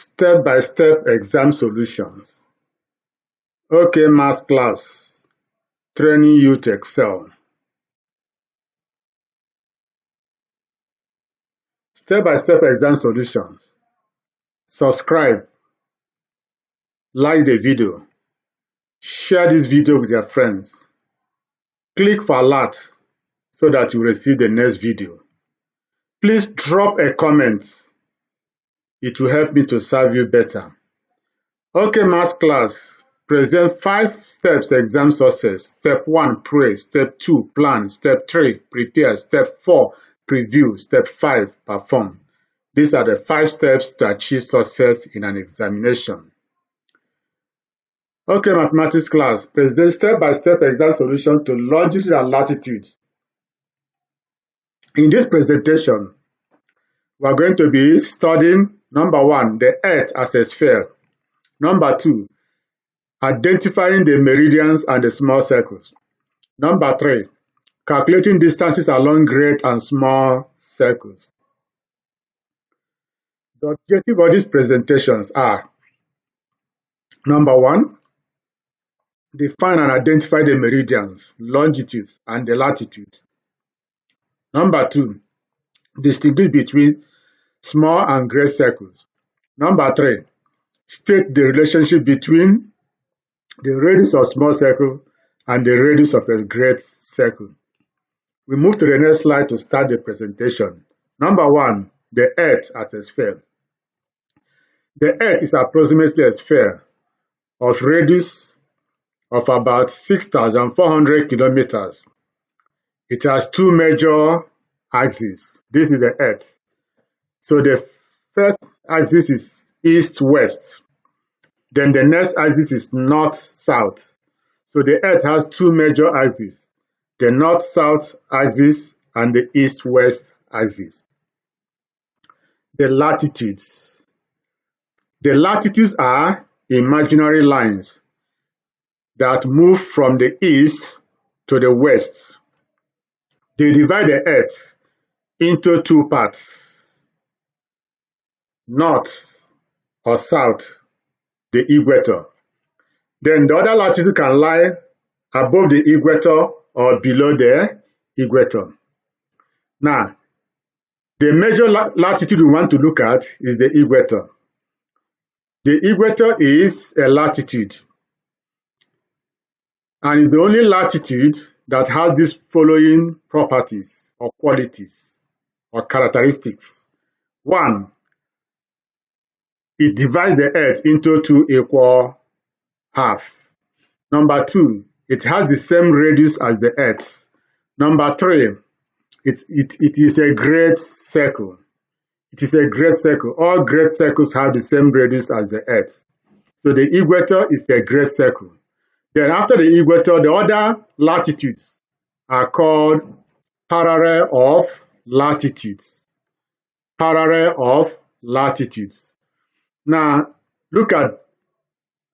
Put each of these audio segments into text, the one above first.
Step-by-step exam solutions. OK Maths class, training you to excel. Step-by-step exam solutions. Subscribe, like the video, share this video with your friends. Click for alert so that you receive the next video. Please drop a comment. It will help me to serve you better. OK Maths class present 5 steps exam success. Step 1, pray. Step 2, plan. Step 3, prepare. Step 4, preview. Step 5, perform. These are the 5 steps to achieve success in an examination. OK Mathematics class present step-by-step exam solution to longitude and latitude. In this presentation, we are going to be studying number 1, the Earth as a sphere. Number 2, identifying the meridians and the small circles. Number 3, calculating distances along great and small circles. The objective of these presentations are: number 1, define and identify the meridians, longitudes, and the latitudes. Number 2, distinguish between small and great circles. Number 3, state the relationship between the radius of small circle and the radius of a great circle. We move to the next slide to start the presentation. Number 1, the Earth as a sphere. The Earth is approximately a sphere of radius of about 6,400 kilometers. It has 2 major axes. This is the Earth. So the first axis is east-west. Then the next axis is north-south. So the Earth has 2 major axes, the north-south axis and the east-west axis. The latitudes. The latitudes are imaginary lines that move from the east to the west. They divide the Earth into 2 parts, north or south, the equator. Then the other latitude can lie above the equator or below the equator. Now, the major latitude we want to look at is the equator. The equator is a latitude, and is the only latitude that has these following properties or qualities or characteristics. 1, it divides the Earth into 2 equal halves. Number 2, it has the same radius as the Earth. Number 3, it is a great circle. It is a great circle. All great circles have the same radius as the Earth. So the equator is a great circle. Then after the equator, the other latitudes are called parallel of latitudes. Parallel of latitudes. Now, look at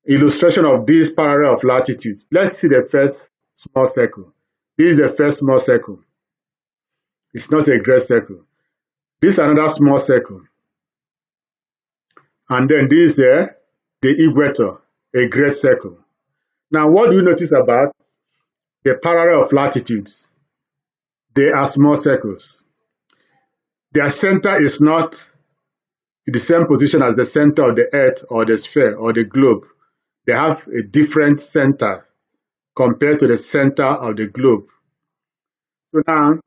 illustration of this parallel of latitudes. Let's see the first small circle. This is the first small circle. It's not a great circle. This is another small circle. And then this is the equator, a great circle. Now, what do you notice about the parallel of latitudes? They are small circles. Their center is not in the same position as the center of the Earth or the sphere or the globe. They have a different center compared to the center of the globe. So now,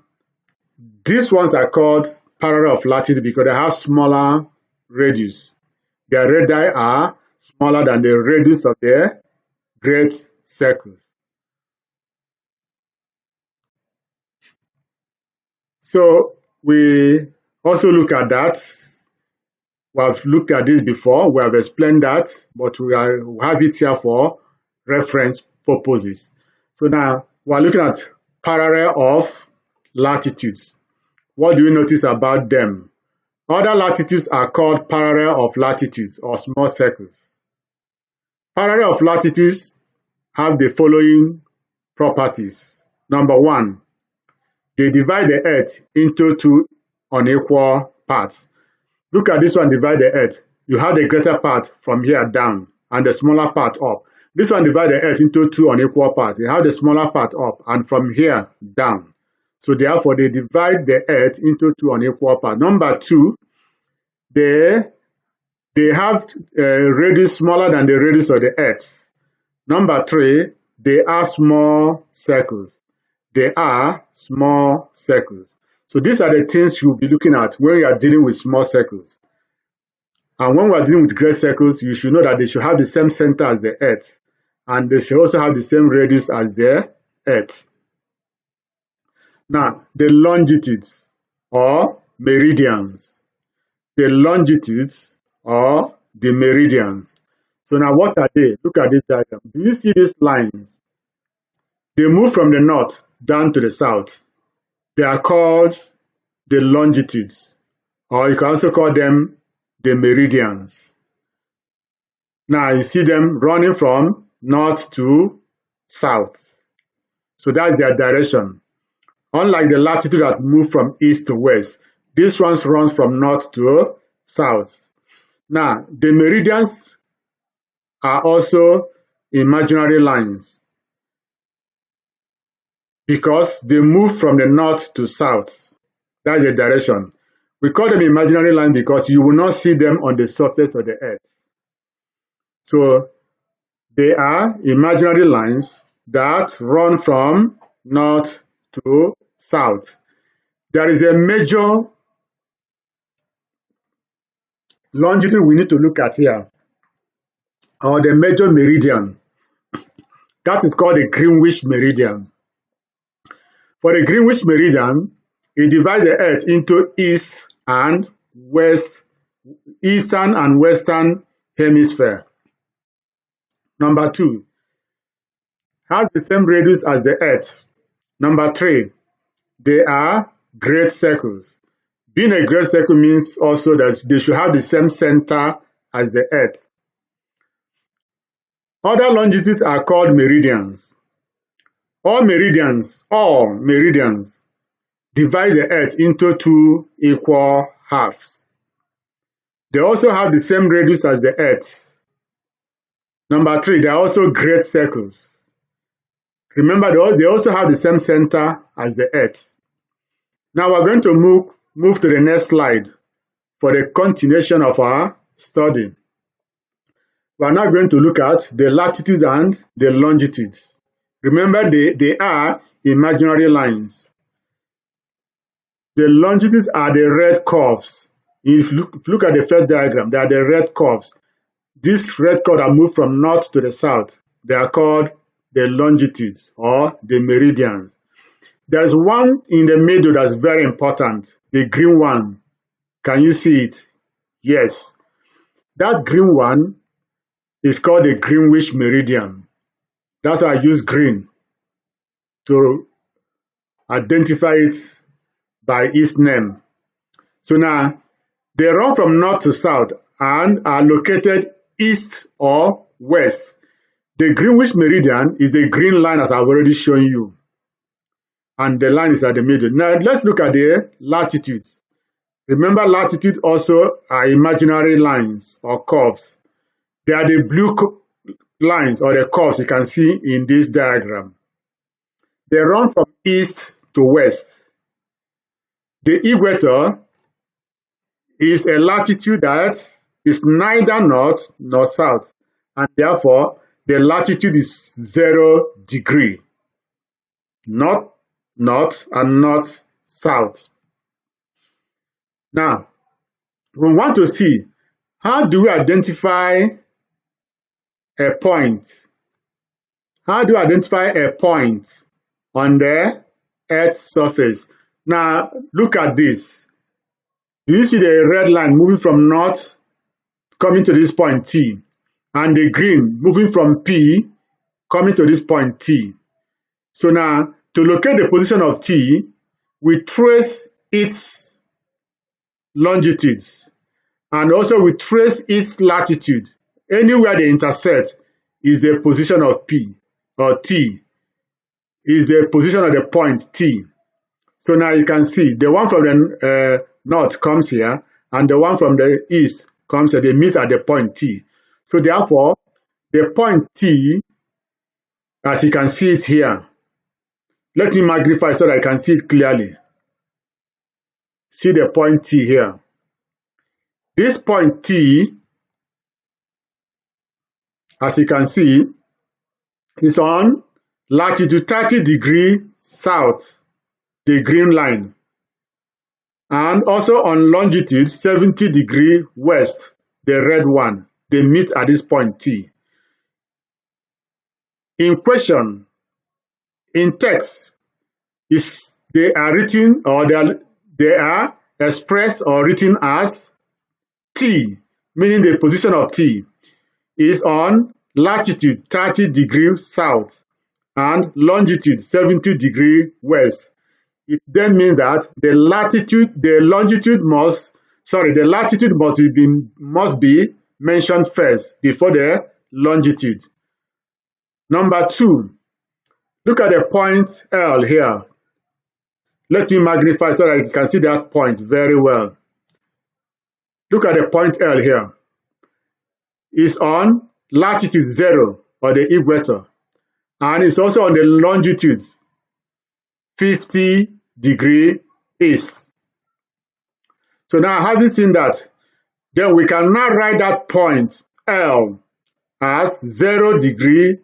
these ones are called parallel of latitude because they have smaller radius. Their radii are smaller than the radius of the great circles. So we also look at that. We have looked at this before. We have explained that, but we have it here for reference purposes. So now we are looking at parallel of latitudes. What do you notice about them? Other latitudes are called parallel of latitudes or small circles. Parallel of latitudes have the following properties. Number 1, they divide the Earth into 2 unequal parts. Look at this one, divide the Earth. you have the greater part from here down and the smaller part up. This one divides the earth into two unequal parts. You have the smaller part up and from here down. So therefore, they divide the earth into two unequal parts. Number two, they have a radius smaller than the radius of the earth. Number three, they are small circles. They are small circles. So these are the things you'll be looking at when you are dealing with small circles. And when we are dealing with great circles, you should know that they should have the same center as the earth. And they should also have the same radius as the earth. Now, the longitudes or meridians. The longitudes or the meridians. So now what are they? Look at this diagram. Do you see these lines? They move from the north down to the south. They are called the longitudes, or you can also call them the meridians. Now you see them running from north to south. So that's their direction. Unlike the latitude that move from east to west, this one runs from north to south. Now, the meridians are also imaginary lines because they move from the north to south. That's the direction. We call them imaginary lines because you will not see them on the surface of the earth. So they are imaginary lines that run from north to south. There is a major longitude we need to look at here, or the major meridian. That is called the Greenwich meridian. For the Greenwich meridian, it divides the earth into east and west, eastern and western hemisphere. Number two, has the same radius as the earth. Number three, they are great circles. Being a great circle means also that they should have the same center as the earth. Other longitudes are called meridians. All meridians divide the earth into two equal halves. They also have the same radius as the earth. Number three, they are also great circles. Remember, they also have the same center as the earth. Now we're going to move to the next slide for the continuation of our study. We're now going to look at the latitudes and the longitudes. Remember, they are imaginary lines. The longitudes are the red curves. If you look at the first diagram, they are the red curves. These red curves are moved from north to the south. They are called the longitudes or the meridians. There is one in the middle that's very important, the green one. Can you see it? Yes. That green one is called the Greenwich meridian. That's why I use green to identify it by its name. So now, they run from north to south and are located east or west. The Greenwich meridian is the green line as I've already shown you. And the line is at the middle. Now, let's look at the latitudes. Remember, latitude also are imaginary lines or curves. They are the blue lines or the curves you can see in this diagram. They run from east to west. The equator is a latitude that is neither north nor south, and therefore the latitude is 0 degree. Not north and not south. Now, we want to see how do we identify a point? How do you identify a point on the Earth's surface? Now, look at this. Do you see the red line moving from north, coming to this point T, and the green moving from P, coming to this point T? So now, to locate the position of T, we trace its longitudes, and also we trace its latitude. Anywhere they intersect is the position of P, or T, is the position of the point T. So now you can see the one from the north comes here, and the one from the east comes and they meet at the point T. So therefore, the point T, as you can see it here, let me magnify so that I can see it clearly. See the point T here. This point T, as you can see, is on latitude 30 degrees south, the green line, and also on longitude 70 degrees west, the red one. They meet at this point T. In question, in text, they are written or they are expressed or written as T, meaning the position of T is on latitude 30 degrees south and longitude 70 degrees west. It then means that the latitude must be mentioned first before the longitude. Number 2, look at the point L here. Let me magnify so that you can see that point very well. Look at the point L here. It's on latitude 0 or the equator, and it's also on the longitude 50 degrees east. So now, having seen that, then we can now write that point L as 0 degree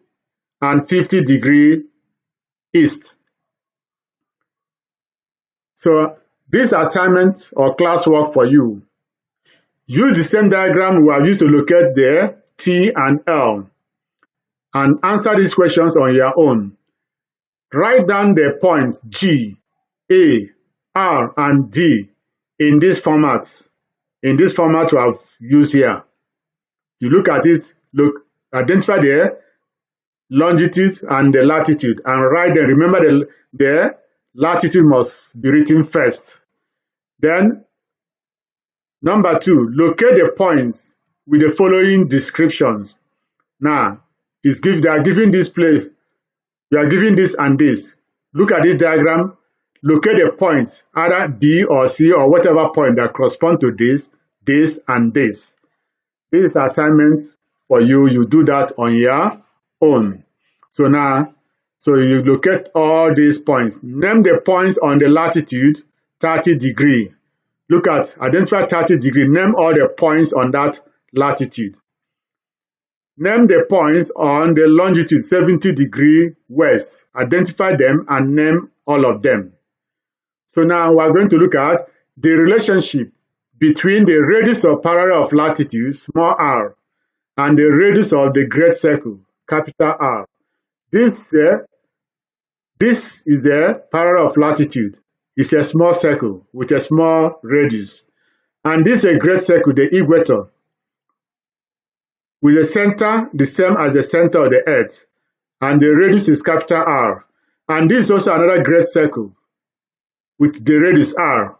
and 50 degrees east. So this assignment or classwork for you, use the same diagram we have used to locate the T and L and answer these questions on your own. Write down the points G, A, R, and D in this format. In this format we have used here. You look at it, identify the longitude and the latitude and write them. Remember the latitude must be written first. Then number 2, locate the points with the following descriptions. Now, they are giving this place, you are giving this and this. Look at this diagram, locate the points, either B or C or whatever point that correspond to this, and this. This is assignment for you. You do that on your own. So now, you locate all these points. Name the points on the latitude 30 degrees. Look at, identify 30 degrees. Name all the points on that latitude. Name the points on the longitude 70 degrees west. Identify them and name all of them. So now we are going to look at the relationship between the radius of parallel of latitude, small r, and the radius of the great circle, capital R. This is the parallel of latitude. It's a small circle with a small radius. And this is a great circle, the equator, with the center the same as the center of the earth. And the radius is capital R. And this is also another great circle with the radius R.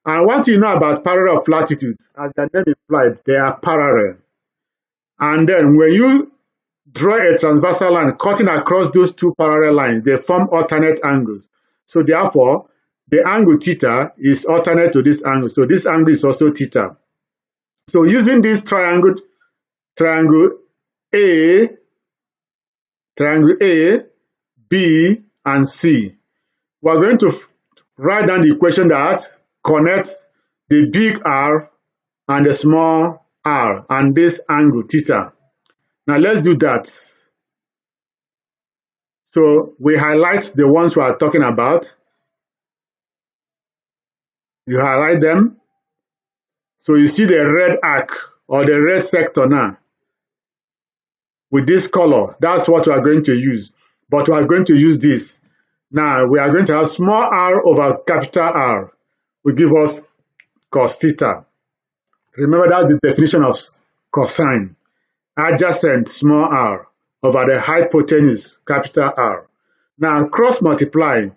And what you know about parallel of latitude, as the name implied, they are parallel. And then when you draw a transversal line cutting across those two parallel lines, they form alternate angles. So therefore, the angle theta is alternate to this angle. So this angle is also theta. So using this triangle A, B, and C, we are going to write down the equation that connects the big R and the small r and this angle theta. Now let's do that. So we highlight the ones we are talking about. You highlight them. So you see the red arc or the red sector now with this color. That's what we are going to use. But we are going to use this. Now we are going to have small r over capital R will give us cos theta. Remember that's the definition of cosine. Adjacent small r over the hypotenuse capital R. Now cross multiply.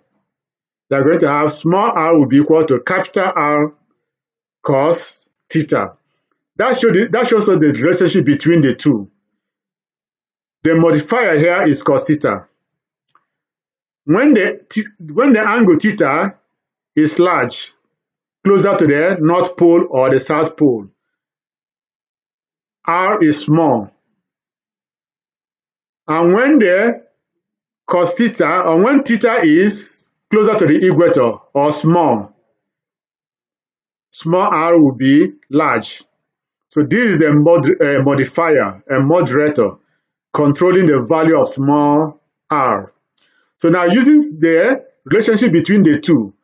You are going to have small r will be equal to capital R cos theta. That shows us the relationship between the two. The modifier here is cos theta. When the angle theta is large, closer to the North Pole or the South Pole, r is small. And when the cos theta, or when theta is closer to the equator or small r will be large. So this is the modifier, a moderator, controlling the value of small r. So now using the relationship between the two,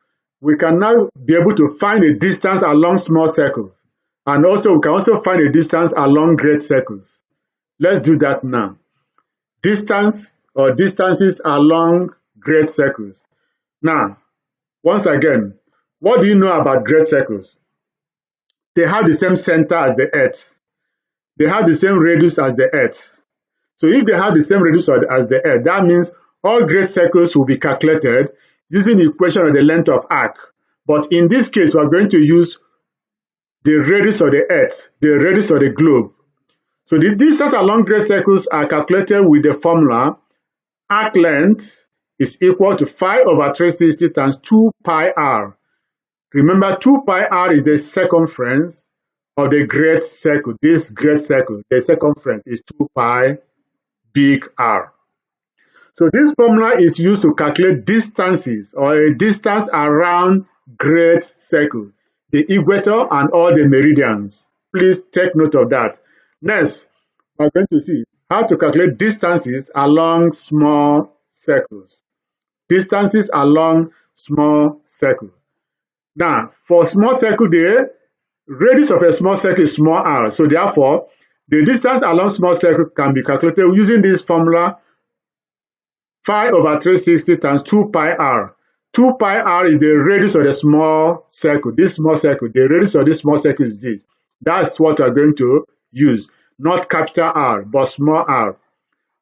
we can now be able to find a distance along small circles. And also we can also find a distance along great circles. Let's do that now. Distance or distances along great circles. Now, once again, what do you know about great circles? They have the same center as the Earth. They have the same radius as the Earth. So if they have the same radius as the Earth, that means all great circles will be calculated using the equation of the length of arc. But in this case, we are going to use the radius of the Earth, the radius of the globe. So the distance along great circles are calculated with the formula arc length is equal to 5/360 times 2 pi r. Remember, 2 pi r is the circumference of the great circle. This great circle, the circumference is 2 pi big R. So this formula is used to calculate distances or a distance around great circle, the equator and all the meridians. Please take note of that. Next, we're going to see how to calculate distances along small circles. Distances along small circles. Now, for small circle, the radius of a small circle is small r. So therefore, the distance along small circle can be calculated using this formula 5/360 times 2 pi r. 2 pi r is the radius of the small circle. This small circle, the radius of this small circle is this. That's what we're going to use. Not capital R, but small r.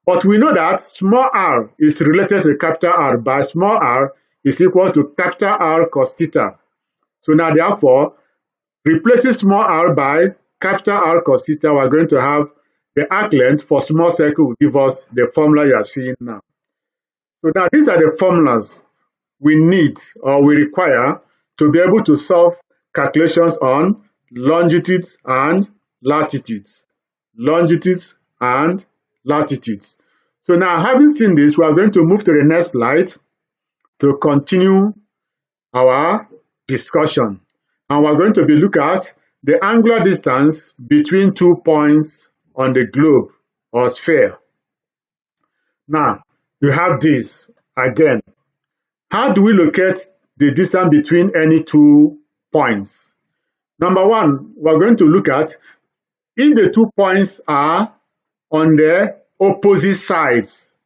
But we know that small r is related to capital R by small r is equal to capital R cos theta. So now therefore, replacing small r by capital R cos theta, we're going to have the arc length for small circle will give us the formula you are seeing now. So now these are the formulas we need or we require to be able to solve calculations on longitudes and latitudes. Longitudes and latitudes. So now having seen this, we are going to move to the next slide to continue our discussion. And we're going to be looking at the angular distance between 2 points on the globe or sphere. Now, you have this again. How do we locate the distance between any 2 points? Number one, we're going to look at if the 2 points are on the opposite sides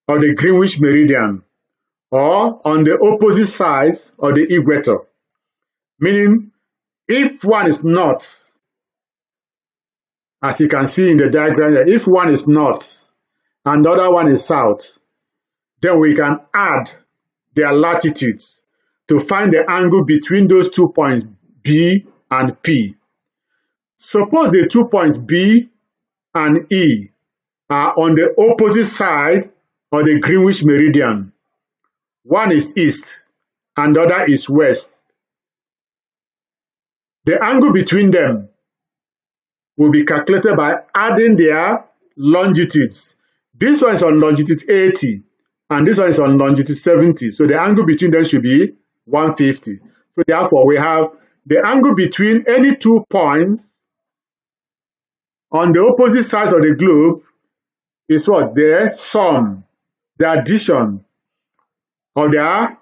of the Greenwich meridian or on the opposite sides of the equator. Meaning, if one is north, as you can see in the diagram here, if one is north and the other one is south, then we can add their latitudes to find the angle between those 2 points B and P. Suppose the 2 points B and E are on the opposite side of the Greenwich meridian. One is east and the other is west. The angle between them will be calculated by adding their longitudes. This one is on longitude 80 and this one is on longitude 70. So the angle between them should be 150. So therefore, we have the angle between any 2 points on the opposite sides of the globe is what? The sum, the addition of their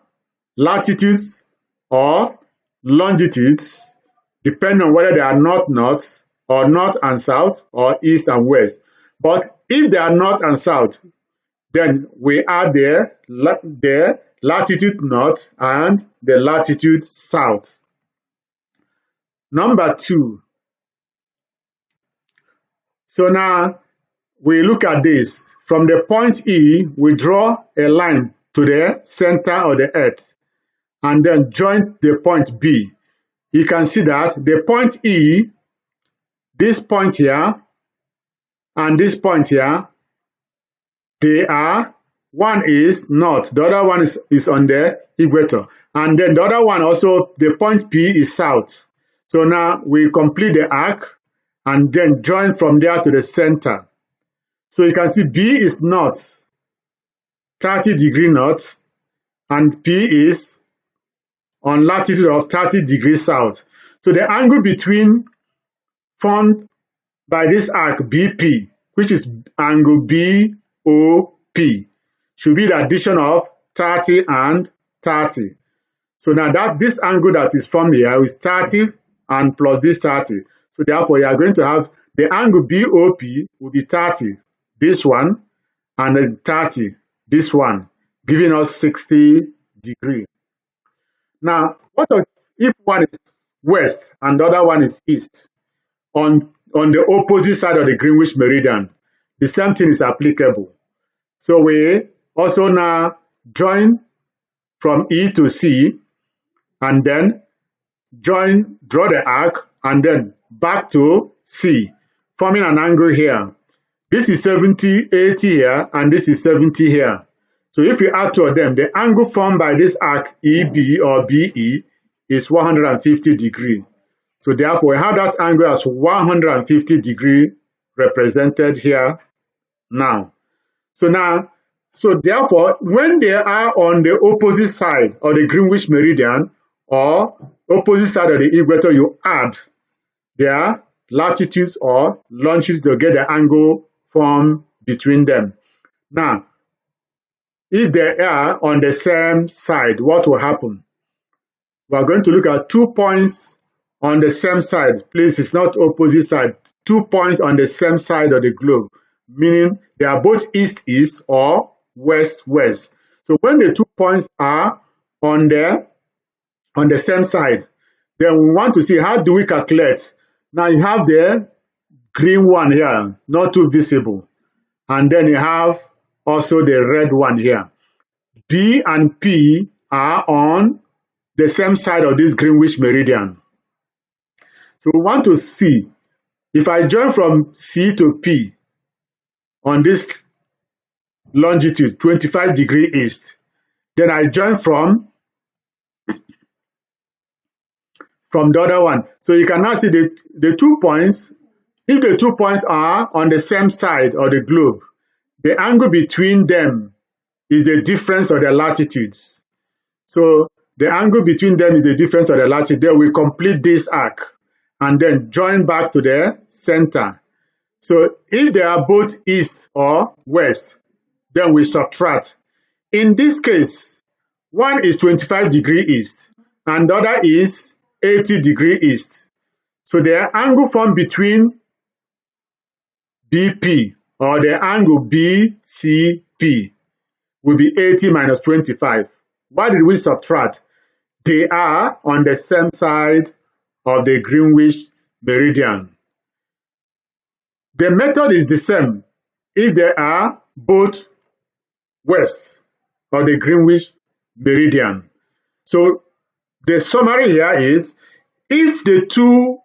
latitudes or longitudes, depending on whether they are north or north and south or east and west. But if they are north and south, then we add the latitude north and the latitude south. Number two. So now we look at this. From the point E, we draw a line to the center of the earth and then join the point B. You can see that the point E, this point here, and this point here, they are, one is north, the other one is on the equator. And then the other one also, the point P is south. So now we complete the arc and then join from there to the center. So you can see B is north, 30° north, and P is on latitude of 30° south. So the angle between formed by this arc BP, which is angle BOP, should be the addition of 30 and 30. So now that this angle that is formed here is 30 and plus this 30. So therefore you are going to have the angle BOP will be 30, this one, and then 30, this one, giving us 60 degrees. Now, what if one is west and the other one is east? On the opposite side of the Greenwich meridian, the same thing is applicable. So we also now join from E to C, and then draw the arc, and then back to C, forming an angle here. This is 70, 80 here, and this is 70 here. So if you add two of them, the angle formed by this arc EB or BE is 150 degrees. So therefore, we have that angle as 150 degrees represented here now. So therefore, when they are on the opposite side of the Greenwich meridian or opposite side of the equator, you add their latitudes or longitudes to get the angle formed between them. Now, if they are on the same side, what will happen? We are going to look at 2 points on the same side. Please, it's not opposite side. 2 points on the same side of the globe, meaning they are both east-east or west-west. So when the 2 points are on the same side, then we want to see how do we calculate. Now you have the green one here, not too visible. And then you have also the red one here. B and P are on the same side of this Greenwich meridian. So we want to see, if I join from C to P on this longitude, 25 degrees east, then I join from the other one. So you can now see the 2 points. If the 2 points are on the same side of the globe, the angle between them is the difference of their latitudes. So the angle between them is the difference of the latitude. Then we complete this arc and then join back to the center. So if they are both east or west, then we subtract. In this case, one is 25 degrees east and the other is 80 degrees east. So the angle formed between BP or the angle BCP will be 80 minus 25. Why did we subtract? They are on the same side of the Greenwich meridian. The method is the same if they are both west of the Greenwich meridian. So the summary here is, if the 2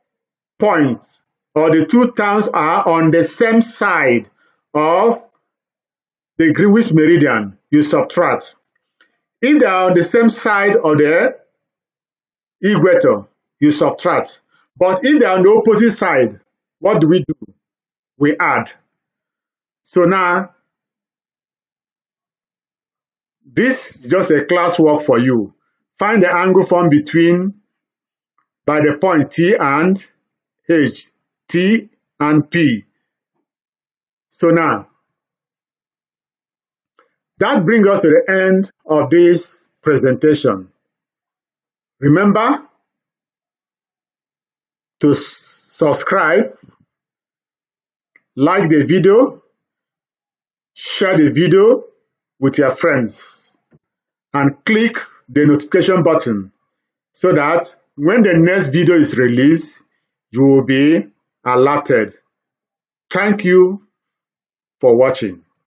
points or the 2 towns are on the same side of the Greenwich meridian, you subtract. If they are on the same side of the equator, you subtract. But if they are on the opposite side, what do? We add. So now, this is just a class work for you. Find the angle formed by the point T and H, T and P. So now, that brings us to the end of this presentation. Remember to subscribe, like the video, share the video with your friends, and click the notification button so that when the next video is released, you will be alerted. Thank you for watching.